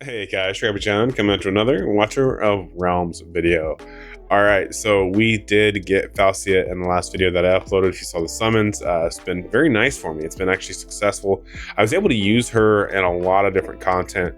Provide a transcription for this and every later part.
Hey guys, Rabbit John coming out to another Watcher of Realms video. Alright, so we did get Falcia in the last video that I uploaded. If you saw the summons, it's been very nice for me. It's been actually successful. I was able to use her in a lot of different content.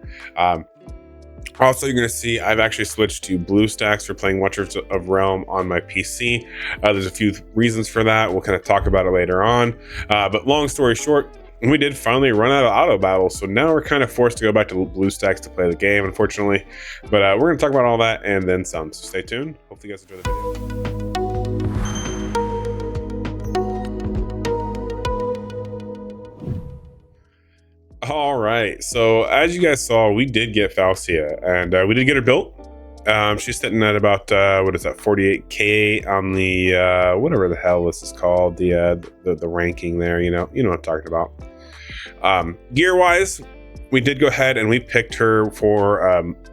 Also, you're going to see I've actually switched to BlueStacks for playing Watchers of Realm on my PC. There's a few reasons for that. We'll kind of talk about it later on. But long story short, we did finally run out of auto battles, so now we're kind of forced to go back to BlueStacks to play the game, unfortunately. But we're going to talk about all that and then some, so stay tuned. Hopefully you guys enjoy the video. All right, so as you guys saw, we did get Falcia, and we did get her built. She's sitting at about what is that, 48k on the whatever the hell this is called, the ranking there. You know what I'm talking about. Gear wise, we did go ahead and we picked her for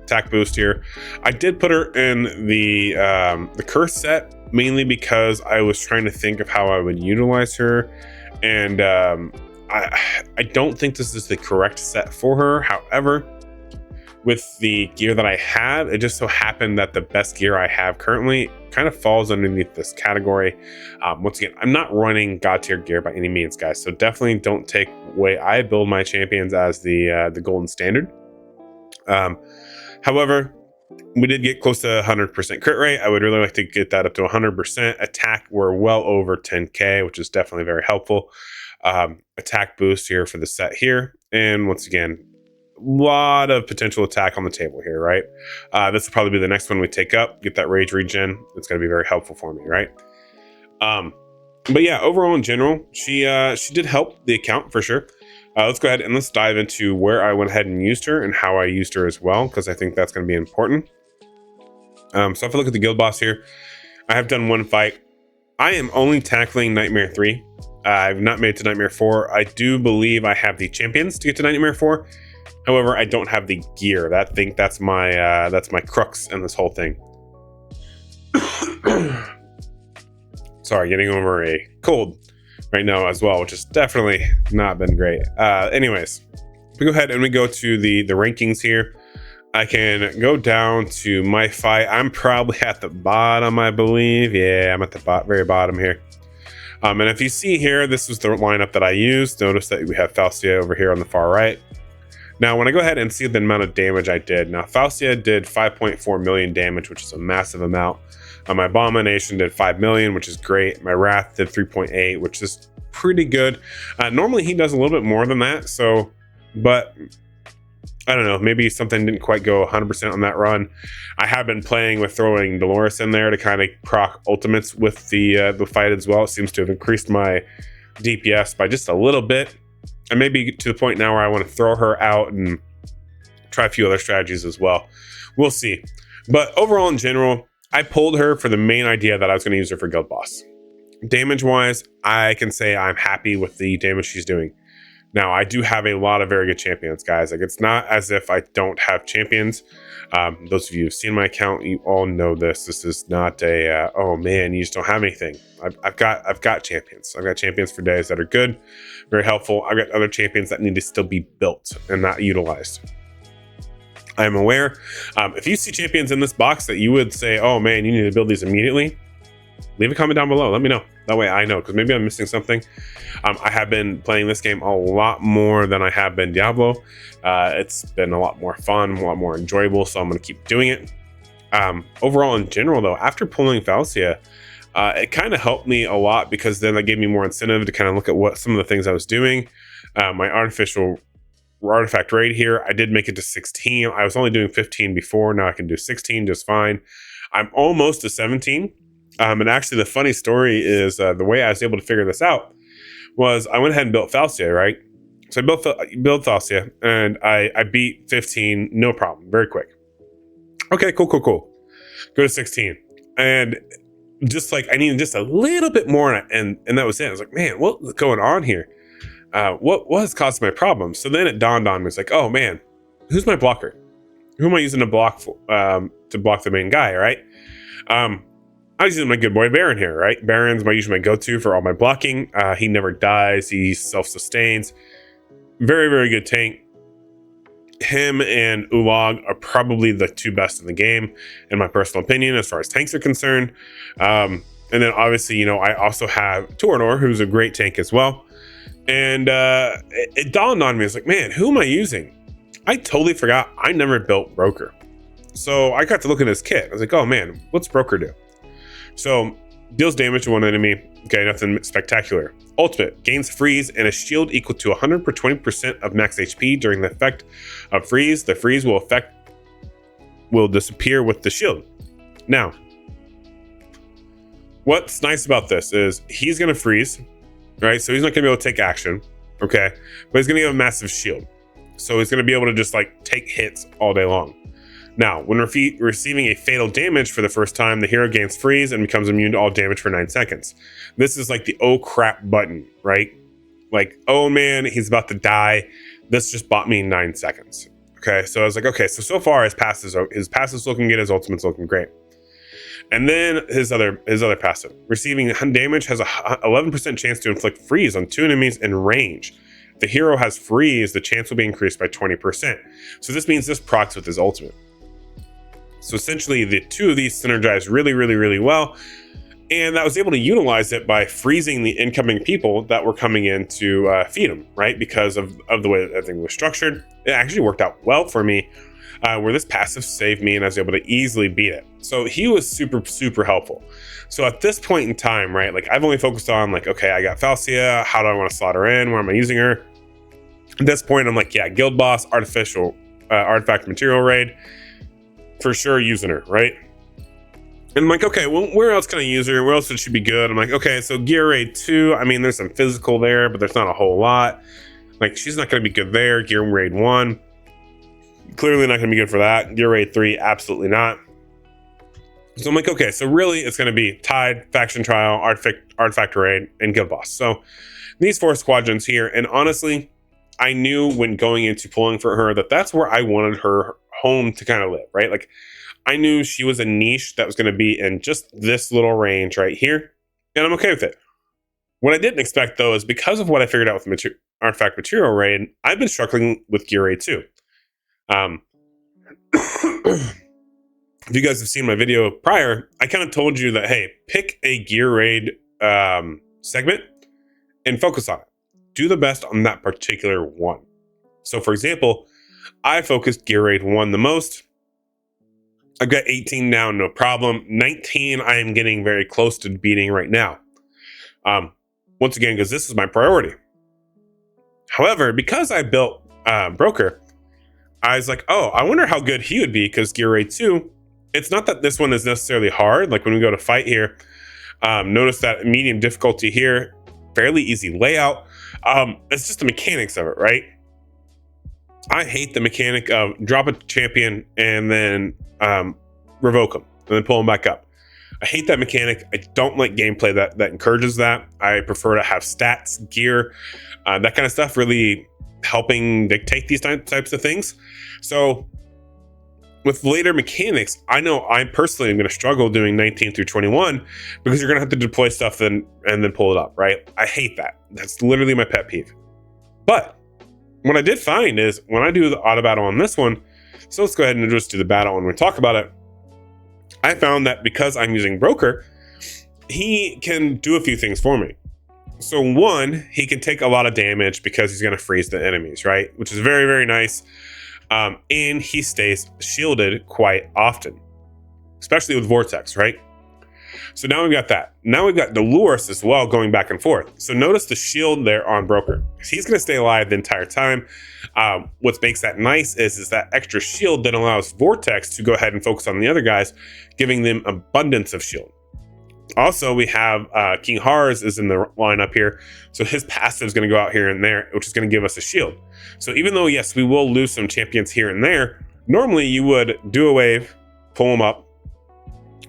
attack boost here. I did put her in the curse set mainly because I was trying to think of how I would utilize her, and I don't think this is the correct set for her. However, with the gear that I have, it just so happened that the best gear I have currently kind of falls underneath this category. Once again, I'm not running god tier gear by any means, guys, so definitely don't take away. I build my champions as the golden standard. However, we did get close to 100% crit rate. I would really like to get that up to 100%. Attack, we're well over 10k, which is definitely very helpful. Attack boost here for the set here, and once again, lot of potential attack on the table here, right? This will probably be the next one we take up. Get that rage regen. It's going to be very helpful for me, right? But yeah, overall in general, she did help the account for sure. Let's go ahead and let's dive into where I went ahead and used her and how I used her as well, because I think that's going to be important. So if I look at the guild boss here, I have done one fight. I am only tackling Nightmare 3. I've not made it to Nightmare 4. I do believe I have the champions to get to Nightmare 4. However, I don't have the gear. That's my crux in this whole thing. Sorry, getting over a cold right now as well, which has definitely not been great. Anyways, we go ahead and we go to the rankings here. I can go down to my fight. I'm probably at the bottom, I believe. Yeah, I'm at the very bottom here. And if you see here, this was the lineup that I used. Notice that we have Falcia over here on the far right. Now, when I go ahead and see the amount of damage I did, now Falcia did 5.4 million damage, which is a massive amount. My Abomination did 5 million, which is great. My Wrath did 3.8, which is pretty good. Normally, he does a little bit more than that, so, but I don't know, maybe something didn't quite go 100% on that run. I have been playing with throwing Dolores in there to kind of proc ultimates with the fight as well. It seems to have increased my DPS by just a little bit. And maybe to the point now where I want to throw her out and try a few other strategies as well. We'll see. But overall, in general, I pulled her for the main idea that I was going to use her for guild boss. Damage-wise, I can say I'm happy with the damage she's doing. Now, I do have a lot of very good champions, guys. Like, it's not as if I don't have champions. Those of you who've seen my account, you all know this. This is not a, oh man, you just don't have anything. I've got champions. I've got champions for days that are good, very helpful. I've got other champions that need to still be built and not utilized. I'm aware. If you see champions in this box that you would say, oh man, you need to build these immediately, leave a comment down below. Let me know. That way I know, because maybe I'm missing something. I have been playing this game a lot more than I have been Diablo. It's been a lot more fun, a lot more enjoyable, so I'm going to keep doing it. Overall, in general, though, after pulling Falcia, it kind of helped me a lot, because then that gave me more incentive to kind of look at what some of the things I was doing. My artifact rate here, I did make it to 16. I was only doing 15 before. Now I can do 16 just fine. I'm almost to 17. And actually, the funny story is the way I was able to figure this out was I went ahead and built Falcia, right? So I built Falcia, and I beat 15, no problem, very quick. Okay, cool. Go to 16. And just like, I needed just a little bit more, and that was it. I was like, man, what's going on here? What was causing my problem? So then it dawned on me, it's like, oh man, who's my blocker? Who am I using to block the main guy, right? I was using my good boy Baron here, right? Baron's usually my go-to for all my blocking. He never dies. He self-sustains. Very, very good tank. him and Ulog are probably the two best in the game, in my personal opinion, as far as tanks are concerned. And then obviously, I also have Torinor, who's a great tank as well. And it dawned on me, it's like, man, who am I using? I totally forgot I never built Broker. So I got to look at his kit. I was like, oh man, what's Broker do? So deals damage to one enemy. Okay, nothing spectacular. Ultimate, gains freeze and a shield equal to 100 per 20% of max HP during the effect of freeze. The freeze will disappear with the shield. Now, what's nice about this is he's going to freeze, right? So he's not going to be able to take action, okay? But he's going to get a massive shield. So he's going to be able to just like take hits all day long. Now, when receiving a fatal damage for the first time, the hero gains freeze and becomes immune to all damage for 9 seconds. This is like the oh crap button, right? Like, oh man, he's about to die. This just bought me 9 seconds. Okay, so I was like, okay, so far his passive's looking good, his ultimate's looking great. And then his other passive. Receiving damage has a 11% chance to inflict freeze on 2 enemies in range. If the hero has freeze, the chance will be increased by 20%. So this means this procs with his ultimate. So essentially, the two of these synergize really, really, really well. And I was able to utilize it by freezing the incoming people that were coming in to feed them, right? Because of the way that everything was structured. It actually worked out well for me, where this passive saved me and I was able to easily beat it. So he was super, super helpful. So at this point in time, right, like I've only focused on like, okay, I got Falcia. How do I want to slot her in? Where am I using her? At this point, I'm like, yeah, guild boss, artifact material raid. For sure using her, right? And I'm like, okay, well, where else can I use her? Where else would she be good? I'm like, okay, so Gear Raid 2, I mean, there's some physical there, but there's not a whole lot. Like, she's not going to be good there. Gear Raid 1, clearly not going to be good for that. Gear Raid 3, absolutely not. So I'm like, okay, so really it's going to be Tide, Faction Trial, Artifact Raid, and Guild Boss. So these 4 squadrons here, and honestly, I knew when going into pulling for her that that's where I wanted her home to kind of live, right? Like I knew she was a niche that was going to be in just this little range right here, and I'm okay with it. What I didn't expect though is because of what I figured out with Artifact Material Raid, I've been struggling with Gear Raid 2. If you guys have seen my video prior, I kind of told you that, hey, pick a Gear Raid segment and focus on it. Do the best on that particular one. So for example, I focused Gear Raid 1 the most. I've got 18 now, no problem. 19 I am getting very close to beating right now. Once again, because this is my priority. However, because I built Broker, I was like, oh, I wonder how good he would be, because Gear Raid 2, it's not that this one is necessarily hard. Like when we go to fight here, notice that medium difficulty here, fairly easy layout. It's just the mechanics of it, right? I hate the mechanic of drop a champion and then revoke them and then pull them back up. I hate that mechanic. I don't like gameplay that encourages that. I prefer to have stats, gear, that kind of stuff really helping dictate these types of things. So with later mechanics, I know I personally am going to struggle doing 19 through 21 because you're going to have to deploy stuff and then pull it up, right? I hate that. That's literally my pet peeve. But what I did find is when I do the auto battle on this one, so let's go ahead and just do the battle when we talk about it. I found that because I'm using Broker, he can do a few things for me. So one, he can take a lot of damage because he's going to freeze the enemies, right? Which is very, very nice. And he stays shielded quite often, especially with Vortex, right? So now we've got that. Now we've got Dolores as well going back and forth. So notice the shield there on Broker. He's going to stay alive the entire time. What makes that nice is that extra shield that allows Vortex to go ahead and focus on the other guys, giving them abundance of shield. Also, we have King Harz is in the lineup here. So his passive is going to go out here and there, which is going to give us a shield. So even though, yes, we will lose some champions here and there, normally you would do a wave, pull them up,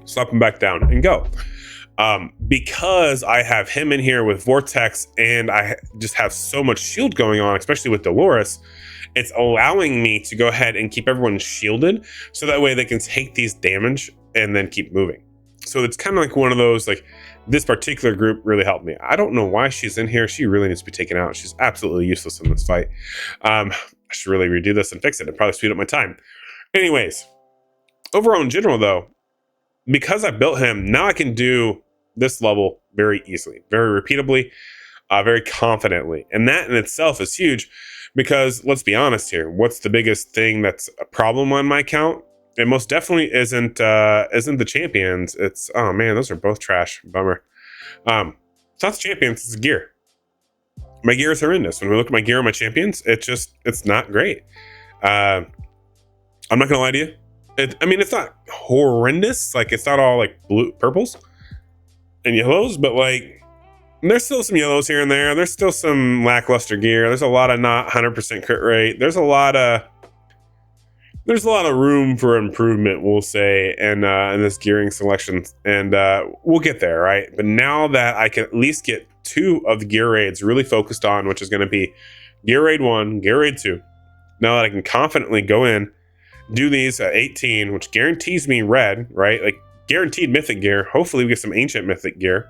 slap them back down, and go. Because I have him in here with Vortex and I just have so much shield going on, especially with Dolores, it's allowing me to go ahead and keep everyone shielded so that way they can take these damage and then keep moving. So it's kind of like one of those, like, this particular group really helped me. I don't know why she's in here. She really needs to be taken out. She's absolutely useless in this fight. I should really redo this and fix it and probably speed up my time. Anyways, overall in general though, because I built him, now I can do this level very easily, very repeatably, very confidently. And that in itself is huge because let's be honest here, what's the biggest thing that's a problem on my account? It most definitely isn't the champions. It's, oh man, those are both trash. Bummer. It's not the champions, it's the gear. My gear is horrendous. When we look at my gear on my champions, it's not great. I'm not gonna lie to you. I mean, it's not horrendous. Like, it's not all like blue, purples and yellows, but like, there's still some yellows here and there. There's still some lackluster gear. There's a lot of not 100% crit rate. There's a lot of room for improvement, we'll say, in this gearing selection, and we'll get there, right? But now that I can at least get 2 of the gear raids really focused on, which is going to be gear raid 1, gear raid 2. Now that I can confidently go in, do these at 18, which guarantees me red, right? Like guaranteed mythic gear. Hopefully we get some ancient mythic gear.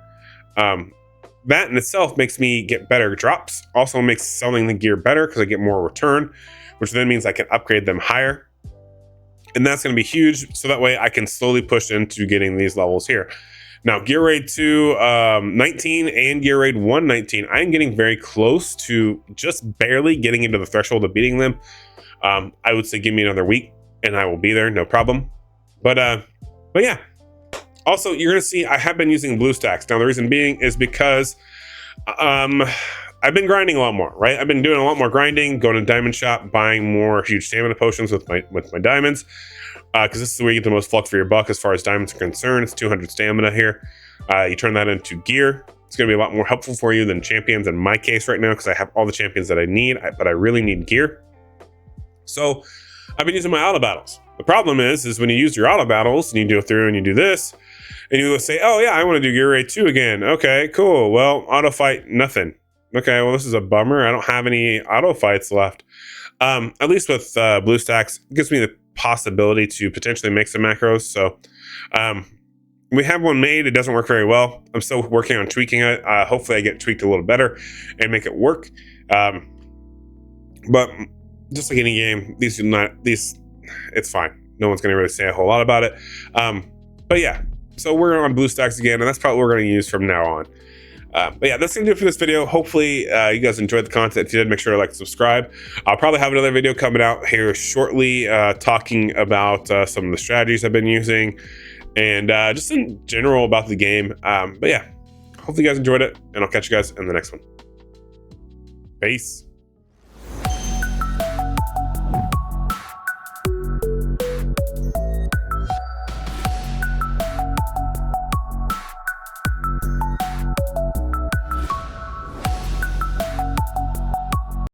That in itself makes me get better drops. Also makes selling the gear better because I get more return, which then means I can upgrade them higher. And that's going to be huge. So that way I can slowly push into getting these levels here. Now, Gear Raid 2 19 and Gear Raid 1 19, I'm getting very close to just barely getting into the threshold of beating them. I would say give me another week and I will be there, no problem. But yeah. Also, you're going to see I have been using BlueStacks. Now, the reason being is because I've been grinding a lot more, right? I've been doing a lot more grinding, going to Diamond Shop, buying more huge stamina potions with my diamonds, because this is where you get the most flux for your buck as far as diamonds are concerned. It's 200 stamina here. You turn that into gear. It's going to be a lot more helpful for you than champions in my case right now, because I have all the champions that I need, but I really need gear. So I've been using my auto battles. The problem is when you use your auto battles and you go through and you do this, and you say, oh yeah, I want to do Gear Raid 2 again. Okay, cool. Well, auto fight, nothing. Okay, well, this is a bummer. I don't have any auto fights left. At least with BlueStacks, it gives me the possibility to potentially make some macros. So we have one made. It doesn't work very well. I'm still working on tweaking it. Hopefully I get tweaked a little better and make it work. But just like any game, it's fine. No one's going to really say a whole lot about it. But yeah, so we're on BlueStacks again, and that's probably what we're going to use from now on. But yeah, that's going to do it for this video. Hopefully you guys enjoyed the content. If you did, make sure to like and subscribe. I'll probably have another video coming out here shortly talking about some of the strategies I've been using and just in general about the game. But yeah, hopefully you guys enjoyed it, and I'll catch you guys in the next one. Peace.